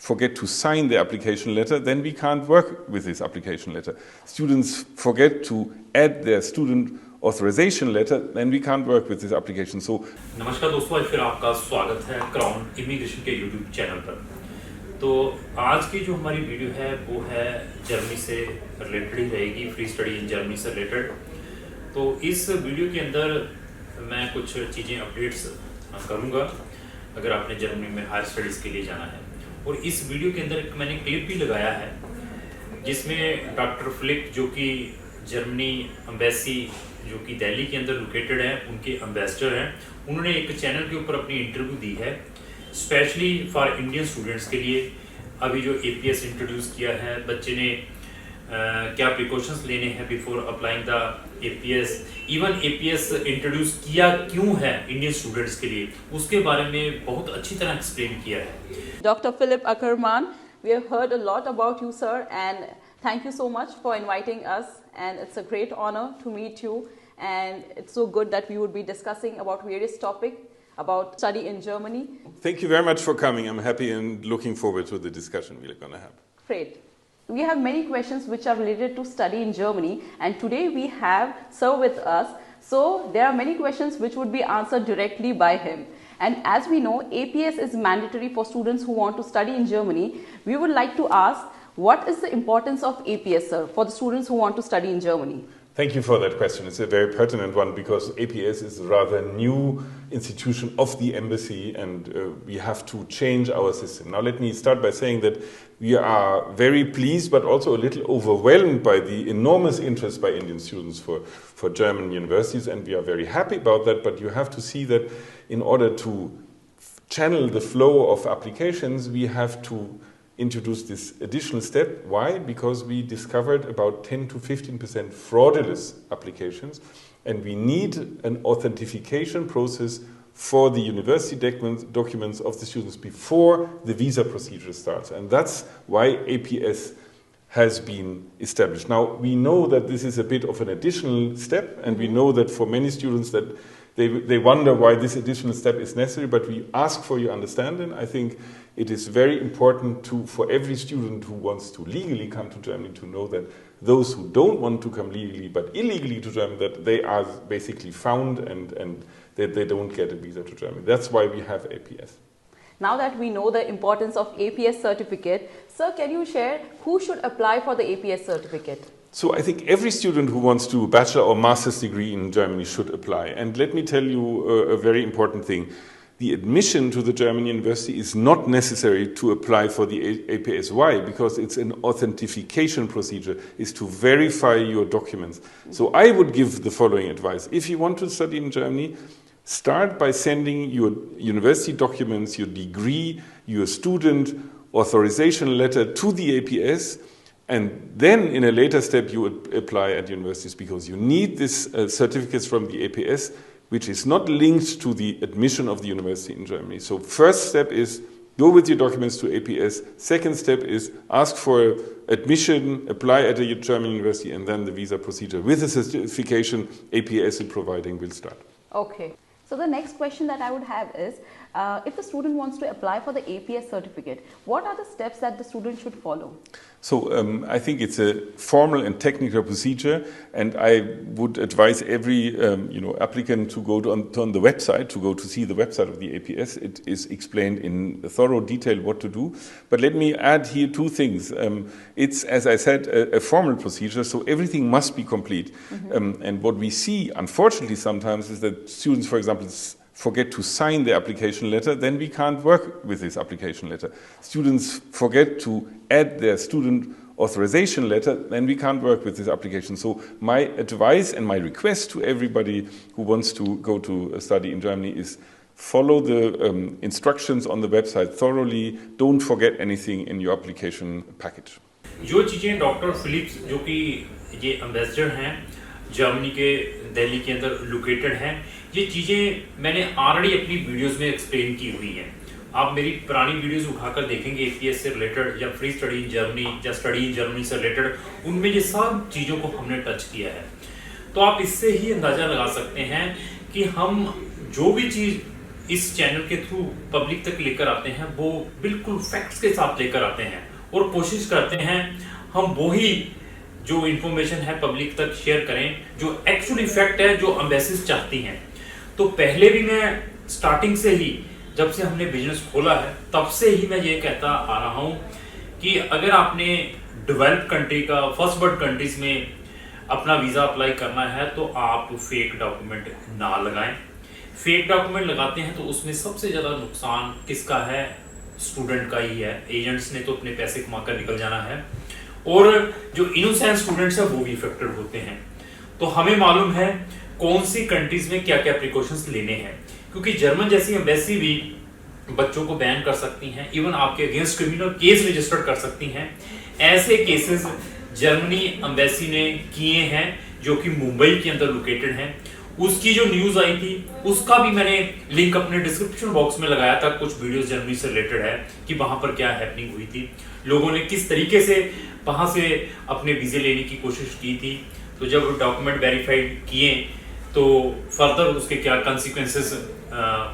forget to sign the application letter, then we can't work with this application letter. Students forget to add their student authorization letter, then we can't work with this application. So नमस्कार दोस्तों, आज फिर आपका स्वागत है crown immigration के YouTube channel पर। तो आज की जो हमारी वीडियो है वो है जर्मनी से रिलेटेड ही रहेगी, फ्री स्टडी इन जर्मनी से रिलेटेड। तो इस वीडियो के अंदर मैं कुछ चीज़ें अपडेट्स करूँगा अगर आपने जर्मनी में हायर स्टडीज़ के लिए जाना है। और इस वीडियो के अंदर मैंने क्लिप भी लगाया है जिसमें डॉक्टर फिलिप जो कि जर्मनी एम्बेसी जो कि दिल्ली के अंदर लोकेटेड है, उनके एम्बेसडर हैं, उन्होंने एक चैनल के ऊपर अपनी इंटरव्यू दी है स्पेशली फॉर इंडियन स्टूडेंट्स के लिए। अभी जो एपीएस इंट्रोड्यूस किया है, बच्चे ने क्या प्रिकॉशंस लेने हैं before applying the APS, even APS introduce किया क्यों है इंडियन स्टूडेंट्स के लिए, उसके बारे में बहुत अच्छी तरह एक्सप्लेन किया है। Dr. Philip Ackermann, we have heard a lot about you, sir, and thank you so much for inviting us, and it's a great honor to meet you, and it's so good that we would be discussing about various topics about study in Germany. thank you very much for coming. I'm happy and looking forward to the discussion we're going to have. Great. We have many questions which are related to study in Germany, and today we have Sir with us. So there are many questions which would be answered directly by him. And as we know, APS is mandatory for students who want to study in Germany. We would like to ask, what is the importance of APS, sir, for the students who want to study in Germany? Thank you for that question. It's a very pertinent one because APS is a rather new institution of the embassy, and we have to change our system. Now let me start by saying that we are very pleased but also a little overwhelmed by the enormous interest by Indian students for German universities, and we are very happy about that. But you have to see that in order to channel the flow of applications, we have to introduce this additional step. Why? Because we discovered about 10 to 15% fraudulent applications, and we need an authentication process for the university documents of the students before the visa procedure starts. And that's why APS has been established. Now, we know that this is a bit of an additional step, and we know that for many students that they wonder why this additional step is necessary, but we ask for your understanding. I think it is very important for every student who wants to legally come to Germany to know that those who don't want to come legally but illegally to Germany, that they are basically found and that they don't get a visa to Germany. That's why we have APS. Now that we know the importance of APS certificate, sir, can you share who should apply for the APS certificate? So I think every student who wants to do a bachelor or master's degree in Germany should apply. And let me tell you a very important thing. The admission to the German university is not necessary to apply for the APS. Why? Because it's an authentication procedure, is to verify your documents. So I would give the following advice. If you want to study in Germany, start by sending your university documents, your degree, your student authorization letter to the APS, and then in a later step you would apply at universities, because you need this certificates from the APS, which is not linked to the admission of the university in Germany. So first step is go with your documents to APS. Second step is ask for admission, apply at a German university, and then the visa procedure with the certification APS is providing will start. Okay. So the next question that I would have is, if the student wants to apply for the APS certificate, what are the steps that the student should follow? So I think it's a formal and technical procedure, and I would advise every applicant to go on the website, to go to see the website of the APS. It is explained in thorough detail what to do. But let me add here two things. It's, as I said, a formal procedure, so everything must be complete. Mm-hmm. And what we see, unfortunately, sometimes is that students, for example, forget to sign the application letter, then we can't work with this application letter. Students forget to add their student authorization letter, then we can't work with this application. So my advice and my request to everybody who wants to go to study in Germany is follow the instructions on the website thoroughly. Don't forget anything in your application package. जो चीज़ें doctor Philips जो कि ये ambassador हैं Germany के दिल्ली के अंदर located हैं, ये चीज़ें मैंने ऑलरेडी अपनी वीडियोस में एक्सप्लेन की हुई हैं। आप मेरी पुरानी वीडियोस उठाकर देखेंगे एपीएस से रिलेटेड या फ्री स्टडी इन जर्मनी या स्टडी इन जर्मनी से रिलेटेड, उनमें ये सब चीज़ों को हमने टच किया है। तो आप इससे ही अंदाज़ा लगा सकते हैं कि हम जो भी चीज़ इस चैनल के थ्रू पब्लिक तक लेकर आते हैं वो बिल्कुल फैक्ट्स के साथ लेकर आते हैं और कोशिश करते हैं हम वही जो इंफॉर्मेशन है पब्लिक तक शेयर करें जो एक्चुअली फैक्ट है, जो एम्बेसीज चाहती हैं। तो पहले भी मैं स्टार्टिंग से ही, जब से हमने बिजनेस खोला है तब से ही मैं ये कहता आ रहा हूं कि अगर आपने डेवलप्ड कंट्री का, फर्स्ट वर्ल्ड कंट्रीज में अपना वीज़ा अप्लाई करना है तो आप फेक डॉक्यूमेंट ना लगाएं। फेक डॉक्यूमेंट लगाते हैं तो उसमें सबसे ज़्यादा नुकसान किसका है? स्टूडेंट का ही है। एजेंट्स ने तो अपने पैसे कमा कर निकल जाना है और जो इनोसेंट स्टूडेंट्स हैं वो भी इफेक्टेड होते हैं। तो हमें मालूम है कौन सी कंट्रीज में क्या क्या प्रिकॉशंस लेने हैं, क्योंकि जर्मन जैसी एम्बेसी भी बच्चों को बैन कर सकती हैं, इवन आपके अगेंस्ट क्रिमिनल केस रजिस्टर कर सकती हैं। ऐसे केसेस जर्मनी एम्बेसी ने किए हैं जो कि मुंबई के अंदर लोकेटेड हैं। उसकी जो न्यूज आई थी उसका भी मैंने लिंक अपने डिस्क्रिप्शन बॉक्स में लगाया था। कुछ वीडियोस जर्मनी से रिलेटेड है कि वहां पर क्या हैपनिंग हुई थी, लोगों ने किस तरीके से वहां से अपने वीजे लेने की कोशिश की थी। तो जब डॉक्यूमेंट वेरीफाइड किए तो फर्दर उसके क्या कॉन्सिक्वेंसेस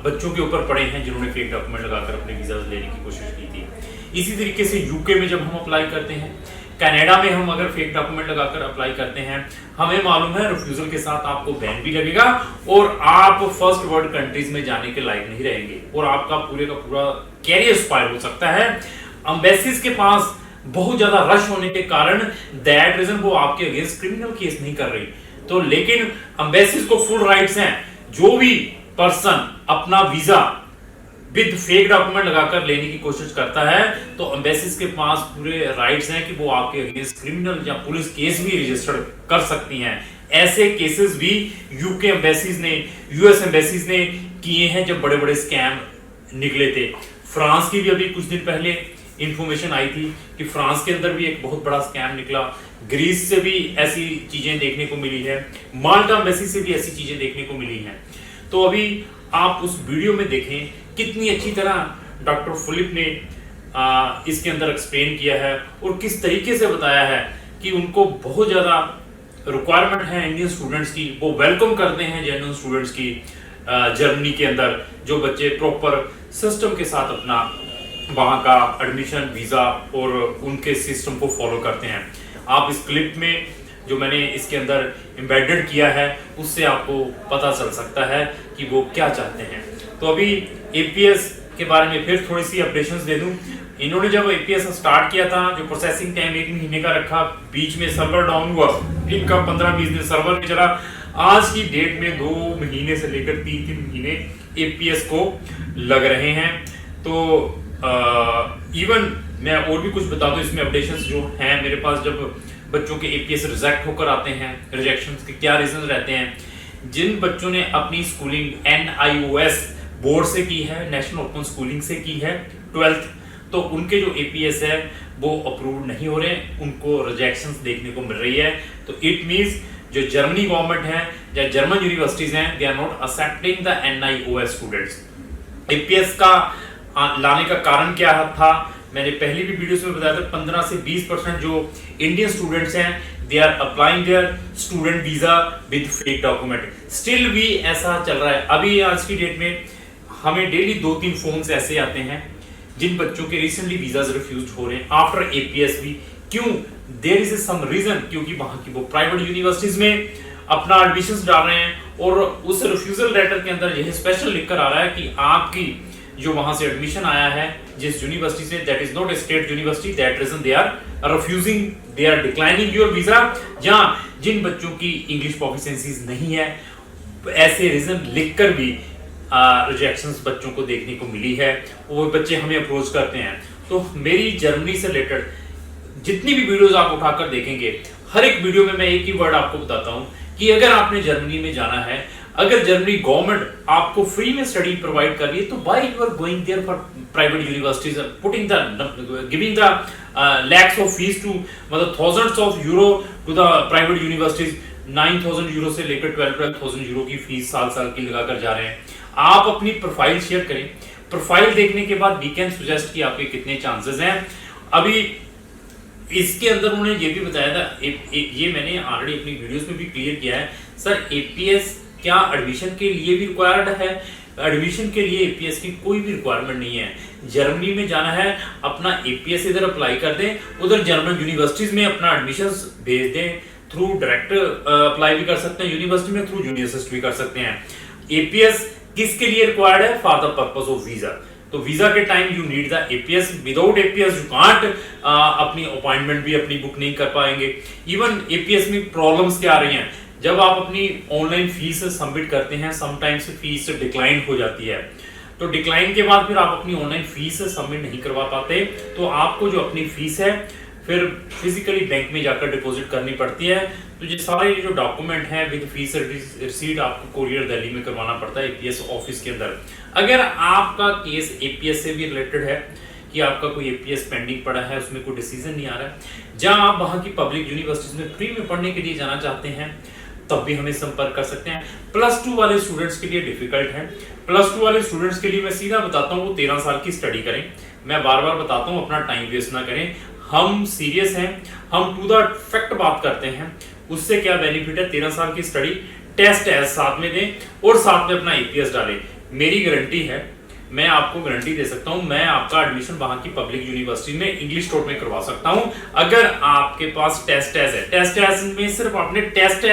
बच्चों के ऊपर पड़े हैं जिन्होंने फेक डॉक्यूमेंट लगाकर अपने वीजा लेने की कोशिश की थी। इसी तरीके से यूके में जब हम अप्लाई करते हैं, कनाडा में हम अगर फेक डॉक्यूमेंट लगाकर अप्लाई करते हैं, हमें मालूम है रिफ्यूजल के साथ आपको बैन भी लगेगा और आप फर्स्ट वर्ल्ड कंट्रीज में जाने के लायक नहीं रहेंगे और आपका पूरे का पूरा कैरियर स्पॉइल हो सकता है। एम्बेसीज के पास बहुत ज्यादा रश होने के कारण दैट रीजन वो आपके अगेंस्ट क्रिमिनल केस नहीं कर रही। तो लेकिन एम्बेसीज को फुल राइट्स हैं, जो भी पर्सन अपना वीजा विद फेक डॉक्यूमेंट लगाकर लेने की कोशिश करता है तो एम्बेसीज के पास पूरे राइट्स हैं कि वो आपके अगेंस्ट क्रिमिनल या पुलिस केस भी रजिस्टर कर सकती हैं। ऐसे केसेस भी यूके एम्बेसीज ने, यूएस एम्बेसीज ने किए हैं जब बड़े बड़े स्कैम निकले थे। फ्रांस की भी अभी कुछ दिन पहले इंफॉर्मेशन आई थी कि फ्रांस के अंदर भी एक बहुत बड़ा स्कैम निकला। ग्रीस से भी ऐसी चीजें देखने को मिली है, माल्टा एम्बेसी से भी ऐसी चीजें देखने को मिली हैं। तो अभी आप उस वीडियो में देखें कितनी अच्छी तरह डॉक्टर फिलिप ने इसके अंदर एक्सप्लेन किया है और किस तरीके से बताया है कि उनको बहुत ज़्यादा रिक्वायरमेंट है इंडियन स्टूडेंट्स की। वो वेलकम करते हैं जेन्युइन स्टूडेंट्स की जर्मनी के अंदर, जो बच्चे प्रॉपर सिस्टम के साथ अपना वहाँ का एडमिशन, वीज़ा और उनके सिस्टम को फॉलो करते हैं। आप इस क्लिप में जो मैंने इसके अंदर एम्बेडेड किया है उससे आपको पता चल सकता है कि वो क्या चाहते हैं। तो अभी एपीएस के बारे में फिर थोड़ी सी अपडेशंस दे दूं। इन्होंने जब एपीएस स्टार्ट किया था, जो प्रोसेसिंग टाइम 1 महीने का रखा, बीच में सर्वर डाउन हुआ, इनका 15-20 दिन सर्वर पे चला। आज की डेट में 2 महीने से लेकर 3-3 महीने एपीएस को लग रहे हैं। तो इवन मैं और भी कुछ बता दूं इसमें अपडेशंस जो हैं मेरे पास। जब बच्चों के एपीएस रिजेक्ट होकर आते हैं, रिजेक्शंस के क्या रीजन रहते हैं। जिन बच्चों ने अपनी स्कूलिंग NIOS बोर्ड से की है, नेशनल ओपन स्कूलिंग से की है 12th, तो उनके जो एपीएस है वो अप्रूव नहीं हो रहे, उनको रिजेक्शंस देखने को मिल रही है। तो इट मींस जो जर्मनी गवर्नमेंट है या जर्मन यूनिवर्सिटीज हैं, they are not accepting the NIOS students. APS का लाने का कारण क्या था, मैंने पहले भी वीडियोस में बताया था। 15 से 20% जो इंडियन स्टूडेंट्स हैं they are applying their student visa with fake document. Still भी ऐसा चल रहा है। अभी आज की डेट में हमें डेली 2-3 फोन्स ऐसे आते हैं जिन बच्चों के रिसेंटली वीजाज रिफ्यूज हो रहे हैं आफ्टर एपीएस भी। क्यों? देयर इज सम रीजन, क्योंकि वहां की वो प्राइवेट यूनिवर्सिटीज में अपना एडमिशंस डाल रहे हैं और उस रिफ्यूजल लेटर के अंदर यह स्पेशल लिखकर आ रहा है कि आपकी जो वहां से एडमिशन आया है जिस यूनिवर्सिटी से, that is not a state university, that reason they are refusing, they are declining your visa. या जिन बच्चों की इंग्लिश प्रोफिशिएंसीज नहीं है, ऐसे रीजन लिखकर भी रिजेक्शंस बच्चों को देखने को मिली है। वो बच्चे हमें अप्रोच करते हैं। तो मेरी जर्मनी से रिलेटेड जितनी भी वीडियोस आप उठाकर देखेंगे, हर एक वीडियो में मैं एक ही वर्ड आपको बताता हूं कि अगर आपने जर्मनी में जाना है, अगर जर्मनी गवर्नमेंट आपको फ्री में स्टडी प्रोवाइड कर रही है, तो why you are going there for private universities, putting the giving the lakhs of fees to, मतलब thousands of euro to the private universities. 9,000 euro से लेकर 12,000 यूरो की फीस साल की लगाकर जा रहे हैं। आप अपनी प्रोफाइल शेयर करें, प्रोफाइल देखने के बाद वी कैन सजेस्ट कि आपके कितने चांसेस हैं। अभी इसके अंदर उन्होंने ये भी बताया था, ये मैंने ऑलरेडी अपनी वीडियोस में भी क्लियर किया है। सर एपीएस क्या एडमिशन के लिए भी रिक्वायर्ड है एडमिशन के लिए एपीएस की कोई भी रिक्वायरमेंट नहीं है। जर्मनी में जाना है, अपना एपीएस इधर अप्लाई कर दें, उधर जर्मन यूनिवर्सिटीज में अपना एडमिशन भेज दें, थ्रू डायरेक्ट अप्लाई भी कर सकते हैं यूनिवर्सिटी में, थ्रू जूनियर असिस्ट भी कर सकते हैं। एपीएस किसके लिए रिक्वायर्ड है? For the purpose of visa. तो वीजा के time you need the APS, without APS you can't अपनी अपॉइंटमेंट भी अपनी बुक नहीं कर पाएंगे। इवन एपीएस में प्रॉब्लम्स क्या आ रही हैं, जब आप अपनी ऑनलाइन फीस सबमिट करते हैं समटाइम्स फीस डिक्लाइन हो जाती है, तो डिक्लाइन के बाद फिर आप अपनी ऑनलाइन फीस सबमिट नहीं करवा पाते, तो आपको जो अपनी फीस है फिर फिजिकली बैंक में जाकर डिपॉजिट करनी पड़ती है। तो ये सारे जो डॉक्यूमेंट हैं विद फीस रिसीट आपको कोरियर दिल्ली में करवाना पड़ता है एपीएस ऑफिस के अंदर। अगर आपका केस एपीएस से भी रिलेटेड है कि आपका कोई एपीएस पेंडिंग पड़ा है, उसमें कोई डिसीजन नहीं आ रहा है, जहां आप वहां की पब्लिक यूनिवर्सिटीज में फ्री में पढ़ने के लिए जाना चाहते हैं, तब भी हमें संपर्क कर सकते हैं। +2 वाले स्टूडेंट्स के लिए डिफिकल्ट है। +2 वाले स्टूडेंट्स के लिए मैं सीधा बताता हूँ, वो 13 साल की स्टडी करें। मैं बार बार बताता हूँ, अपना टाइम वेस्ट ना करें। हम सीरियस हैं, हम टू द फैक्ट बात करते हैं। उससे क्या बेनिफिट है? 13 साल की स्टडी, टेस्ट है साथ में दें और साथ में अपना एपीएस डालें। मेरी गारंटी है, मैं आपको गारंटी दे सकता हूं, मैं आपका एडमिशन वहां की पब्लिक यूनिवर्सिटी में इंग्लिश टॉट में करवा सकता हूं, अगर आपके पास टेस्ट है। टेस्ट में सिर्फ आपने टेस्ट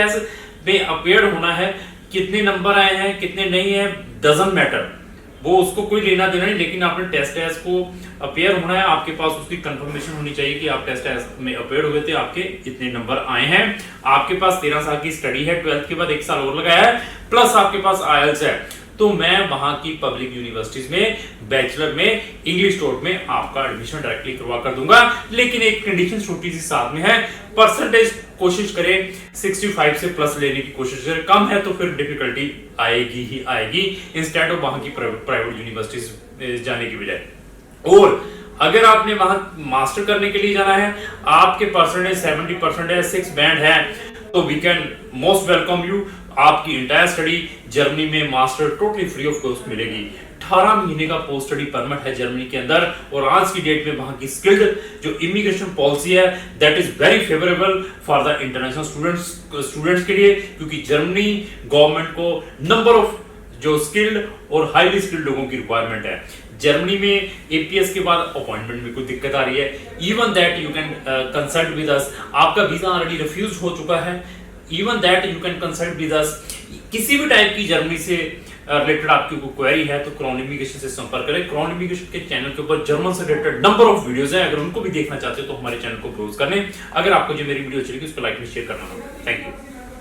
में अपेयर होना है। कितने नंबर आए हैं कितने नहीं है डजंट मैटर, वो उसको कोई लेना देना नहीं, लेकिन आपने टेस्ट को अपेयर होना है। आपके पास उसकी कंफर्मेशन होनी चाहिए कि आप टेस्ट में अपेयर हुए थे, आपके इतने नंबर आए हैं, आपके पास 13 साल की स्टडी है, 12th के बाद 1 साल और लगाया है, प्लस आपके पास आईएलटीएस है, तो मैं वहां की पब्लिक यूनिवर्सिटीज में बैचलर में इंग्लिश टॉट में आपका एडमिशन डायरेक्टली करवा कर दूंगा। लेकिन एक कंडीशन छोटी सी साथ में है, परसेंटेज कोशिश करें 65 से प्लस लेने की कोशिश करें, कम है तो फिर डिफिकल्टी आएगी ही आएगी, इंस्टेड ऑफ वहां की प्राइवेट यूनिवर्सिटीज जाने की बजाय। और अगर आपने वहां मास्टर करने के लिए जाना है, आपके परसेंटेज 70% है, 6 बैंड है, तो we can most welcome you. आपकी इंटायर स्टडी जर्मनी में master totally free of cost मिलेगी। 18 महीने का पोस्ट स्टडी परमिट है जर्मनी के अंदर, और आज की डेट में वहां की स्किल्ड जो इमिग्रेशन पॉलिसी है that is very favourable for the international students के लिए, क्योंकि जर्मनी गवर्नमेंट को नंबर ऑफ जो स्किल्ड और हाईली स्किल्ड लोगों की रिक्वायरमेंट है। जर्मनी में एपीएस के बाद अपॉइंटमेंट में कोई दिक्कत आ रही है, even that you can consult with us. आपका वीजा ऑलरेडी रिफ्यूज हो चुका है, even that you can consult with us. किसी भी टाइप की जर्मनी से रिलेटेड आपकी कोई क्वेरी है तो क्राउन इमिग्रेशन से संपर्क करें। क्राउन इमिग्रेशन के चैनल के ऊपर जर्मन से रिलेटेड नंबर ऑफ वीडियोस हैं, अगर उनको भी देखना चाहते हो तो हमारे चैनल को ब्राउज कर लें। अगर आपको जो मेरी वीडियो अच्छी लगी उसको लाइक में शेयर करना होगा। Thank you.